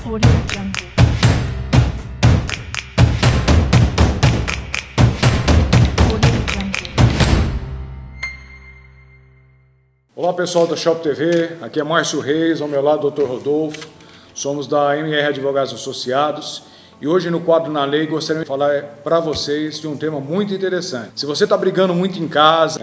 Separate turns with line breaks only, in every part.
Audio Jungle. Audio Jungle.
Olá pessoal da Shop TV, aqui é Márcio Reis, ao meu lado Dr. Rodolfo, somos da MR Advogados Associados e hoje no quadro Na Lei gostaria de falar para vocês de um tema muito interessante. Se você está brigando muito em casa,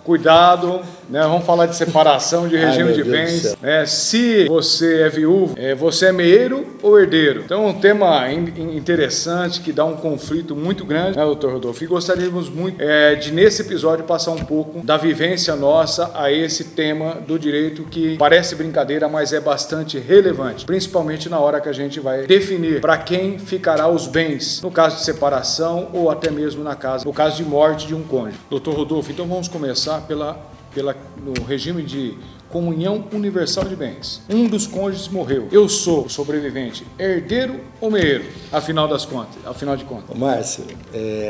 cuidado, vamos falar de separação de regime de bens. Se você é viúvo, você é meeiro ou herdeiro? Então é um tema interessante que dá um conflito muito grande, doutor Rodolfo? E gostaríamos muito de, nesse episódio, passar um pouco da vivência nossa a esse tema do direito que parece brincadeira, mas é bastante relevante, principalmente na hora que a gente vai definir para quem ficará os bens, no caso de separação ou até mesmo no caso de morte de um cônjuge. Doutor Rodolfo, então vamos começar no regime de comunhão universal de bens. Um dos cônjuges morreu. Eu sou sobrevivente, herdeiro ou meeiro? Afinal de contas.
Márcio,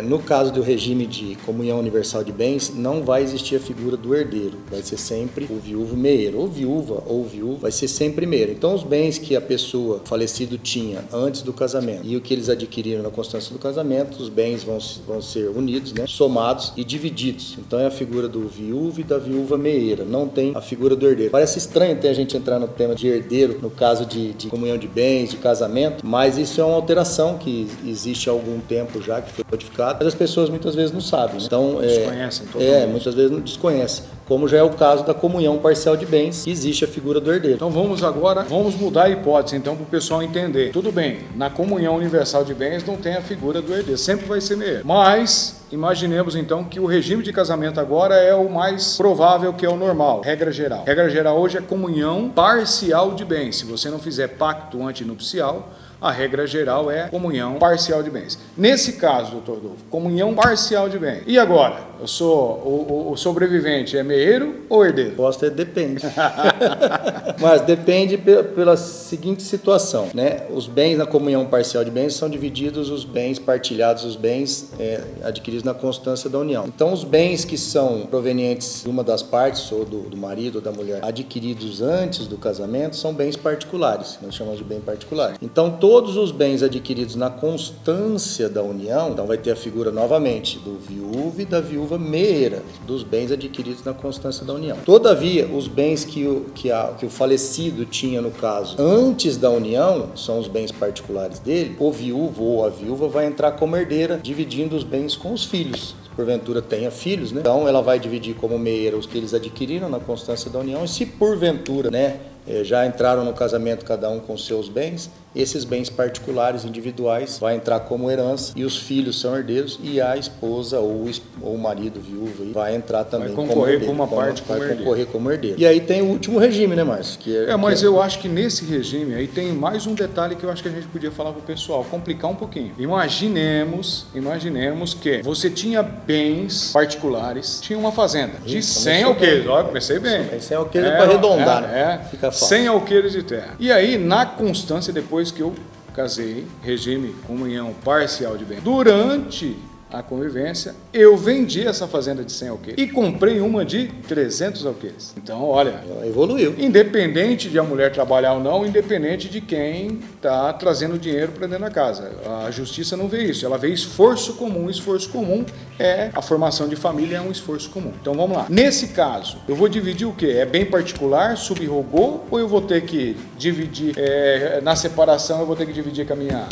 no caso do regime de comunhão universal de bens, não vai existir a figura do herdeiro. Vai ser sempre o viúvo meeiro. Ou viúva ou viúvo, vai ser sempre meeiro. Então, os bens que a pessoa falecido tinha antes do casamento e o que eles adquiriram na constância do casamento, os bens vão ser unidos, somados e divididos. Então, é a figura do viúvo e da viúva meeira. Não tem a figura do herdeiro. Parece estranho até a gente entrar no tema de herdeiro no caso de comunhão de bens, de casamento, mas isso é uma alteração que existe há algum tempo já, que foi modificada, mas as pessoas muitas vezes não sabem. Então,
desconhecem totalmente.
Muitas vezes não desconhecem. Como já é o caso da comunhão parcial de bens, existe a figura do herdeiro.
Então vamos mudar a hipótese então para o pessoal entender. Tudo bem, na comunhão universal de bens não tem a figura do herdeiro, sempre vai ser meeiro. Mas imaginemos então que o regime de casamento agora é o mais provável, que é o normal, regra geral. Regra geral hoje é comunhão parcial de bens. Se você não fizer pacto antinupcial, a regra geral é comunhão parcial de bens. Nesse caso, doutor Rodolfo, comunhão parcial de bens. E agora? Eu sou o sobrevivente, é meeiro ou herdeiro?
A resposta é depende. Mas depende pela seguinte situação, Os bens na comunhão parcial de bens são divididos, os bens partilhados, os bens adquiridos na constância da união. Então, os bens que são provenientes de uma das partes, ou do marido ou da mulher, adquiridos antes do casamento, são bens particulares, nós chamamos de bem particular. Então, todos os bens adquiridos na constância da união, então vai ter a figura novamente do viúvo e da viúva meeira, dos bens adquiridos na constância da união. Todavia, os bens que o falecido tinha, no caso, antes da união, são os bens particulares dele, o viúvo ou a viúva vai entrar como herdeira, dividindo os bens com os filhos. Se porventura tenha filhos, Então, ela vai dividir como meeira os que eles adquiriram na constância da união, e se porventura, já entraram no casamento cada um com seus bens, esses bens particulares, individuais, vai entrar como herança e os filhos são herdeiros e a esposa ou o marido viúvo vai entrar também como herdeiro. Vai concorrer como herdeiro. E aí tem o último regime, Márcio?
Mas eu acho que nesse regime aí tem mais um detalhe que eu acho que a gente podia falar pro pessoal, complicar um pouquinho. Imaginemos que você tinha bens particulares, tinha uma fazenda de 100 alqueires. Olha, comecei bem.
100 alqueires para arredondar,
Fica fácil. 100 alqueires de terra. E aí, na constância, depois que eu casei, regime comunhão parcial de bens, durante a convivência, eu vendi essa fazenda de 100 alqueires e comprei uma de 300 alqueires. Então, olha,
evoluiu.
Independente de a mulher trabalhar ou não, independente de quem está trazendo dinheiro para dentro da casa. A justiça não vê isso, ela vê esforço comum. Esforço comum é a formação de família, é um esforço comum. Então, vamos lá. Nesse caso, eu vou dividir o quê? É bem particular, subrogou, ou eu vou ter que dividir, na separação, eu vou ter que dividir com a minha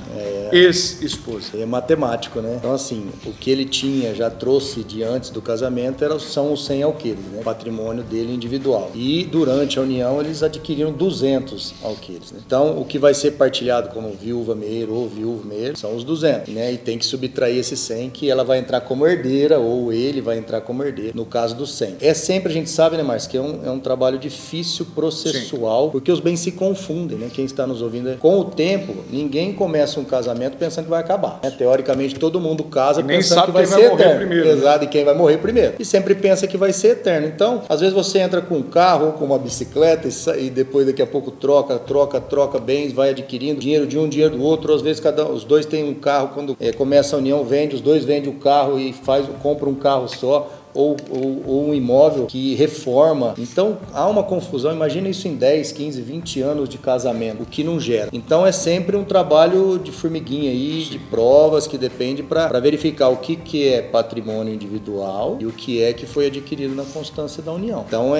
ex-esposa?
É matemático, Então, assim, o que ele tinha, já trouxe de antes do casamento, são os 100 alqueires, O patrimônio dele individual. E durante a união, eles adquiriram 200 alqueires, Então, o que vai ser partilhado como viúva meeiro ou viúvo meeiro são os 200, E tem que subtrair esses 100, que ela vai entrar como herdeira, ou ele vai entrar como herdeiro, no caso dos 100. Sempre, a gente sabe, Márcio, que é um trabalho difícil processual, Sim. Porque os bens se confundem, Quem está nos ouvindo, com o tempo, ninguém começa um casamento pensando que vai acabar. Teoricamente, todo mundo casa pensando que vai ser eterno.
Primeiro,
Exato, e quem vai morrer primeiro. E sempre pensa que vai ser eterno. Então, às vezes você entra com um carro ou com uma bicicleta e depois daqui a pouco troca bens, vai adquirindo dinheiro de um, dinheiro do outro. Às vezes os dois têm um carro, quando começa a união, os dois vendem o carro e compra um carro só. ou um imóvel que reforma. Então há uma confusão, imagina isso em 10, 15, 20 anos de casamento, o que não gera. Então é sempre um trabalho de formiguinha aí, de provas que depende para verificar o que é patrimônio individual e o que foi adquirido na constância da união. Então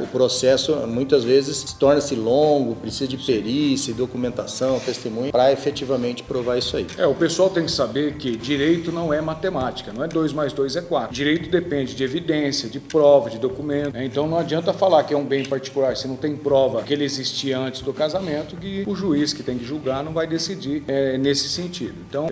o processo muitas vezes torna-se longo, precisa de perícia, documentação, testemunho para efetivamente provar isso aí.
O pessoal tem que saber que direito não é matemática, não é 2 mais 2 é 4. Direito depende de evidência, de prova, de documento. Então não adianta falar que é um bem particular se não tem prova que ele existia antes do casamento, que o juiz que tem que julgar não vai decidir nesse sentido. Então,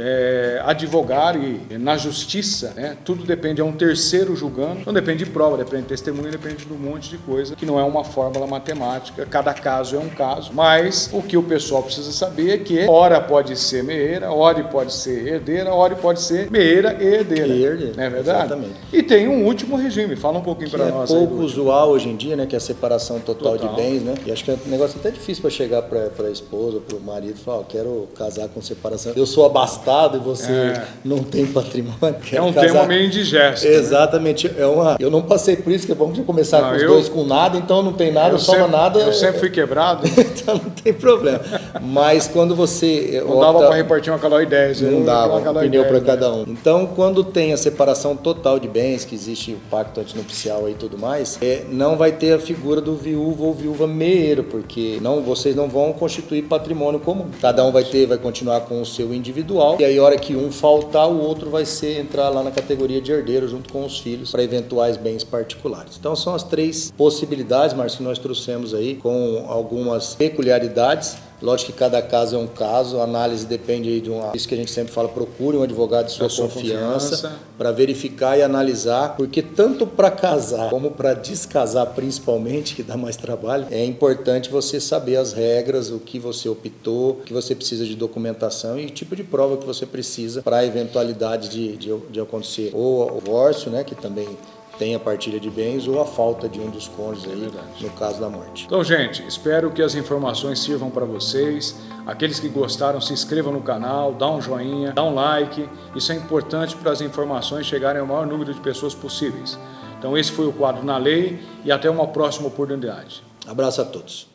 advogar e na justiça, tudo depende, é um terceiro julgando, não depende de prova, depende de testemunho, depende de um monte de coisa, que não é uma fórmula matemática, cada caso é um caso, mas o que o pessoal precisa saber é que ora pode ser meeira, ora pode ser herdeira, ora pode ser meeira e herdeira. Não é verdade?
Exatamente.
E tem um último regime, fala um pouquinho para nós.
É pouco usual hoje em dia, né, que é a separação total de bens, né? E acho que é um negócio até difícil para chegar para a esposa, para o marido, e falar, quero casar com separação. Eu sou abastado e você não tem patrimônio.
É um tema meio indigesto.
Exatamente. Né? Eu não passei por isso, que vamos começar com os dois com nada, então não tem nada, soma nada.
Eu sempre fui quebrado.
Então não tem problema. Mas quando você...
Não dava para repartir uma Caloi 10.
Não dava, um pneu para cada um. Então, quando tem a separação total de bens, que existe o pacto antinupcial e tudo mais, não vai ter a figura do viúvo ou viúva meeiro, porque vocês não vão constituir patrimônio comum. Cada um vai continuar com o seu individual, e aí a hora que um faltar, o outro vai entrar lá na categoria de herdeiro junto com os filhos para eventuais bens particulares. Então são as 3 possibilidades, Márcio, que nós trouxemos aí, com algumas peculiaridades. Lógico que cada caso é um caso, a análise depende aí isso que a gente sempre fala, procure um advogado de sua confiança para verificar e analisar, porque tanto para casar como para descasar principalmente, que dá mais trabalho, é importante você saber as regras, o que você optou, o que você precisa de documentação e o tipo de prova que você precisa para a eventualidade de acontecer ou o divórcio, né, que também tem a partilha de bens ou a falta de um dos cônjuges aí, no caso da morte.
Então, gente, espero que as informações sirvam para vocês. Aqueles que gostaram, se inscrevam no canal, dá um joinha, dá um like. Isso é importante para as informações chegarem ao maior número de pessoas possíveis. Então, esse foi o quadro Na Lei e até uma próxima oportunidade.
Abraço a todos.